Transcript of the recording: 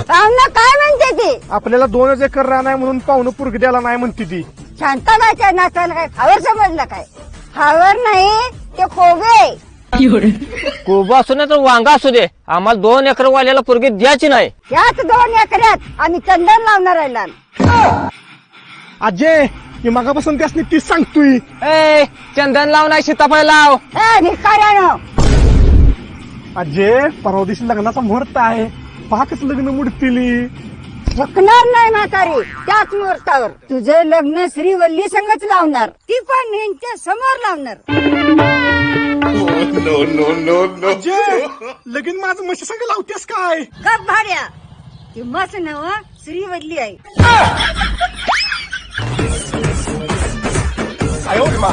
पाहुणं काय म्हणते ती? आपल्याला 2 एकर रान आहे म्हणून पाहुणं पुरगी द्यायला नाही म्हणते ती. शांताबाईच्या नाचाला काय खावर समजलं काय? खावर नाही ते खोबे. कोबा असू नाही तर वांगा असू दे, आम्हाला 2 एकर वाल्याला पोरगी द्यायची नाही. याच 2 एकरात आम्ही चंदन लावणार आहे लहान. अजय की मगापासून त्यासनी तीच सांगतोय. ए चंदन लाव नाही सीताफळ लाव. ए भिकाऱ्यानो, अजय परवा दिवशी लग्नाचा मुहूर्त आहे, पाकच लग्न मुडतील. झुकणार नाही म्हातारी त्याच मुहूर्तावर. तुझं लग्न श्रीवल्ली संगच लावणार, ती पण यांच्या समोर लावणार. अजय लगीन माझं म्हशी संग लावतेस काय? गप भाड्या, ती मस नव श्रीवल्ली आहे. आयो रे बा.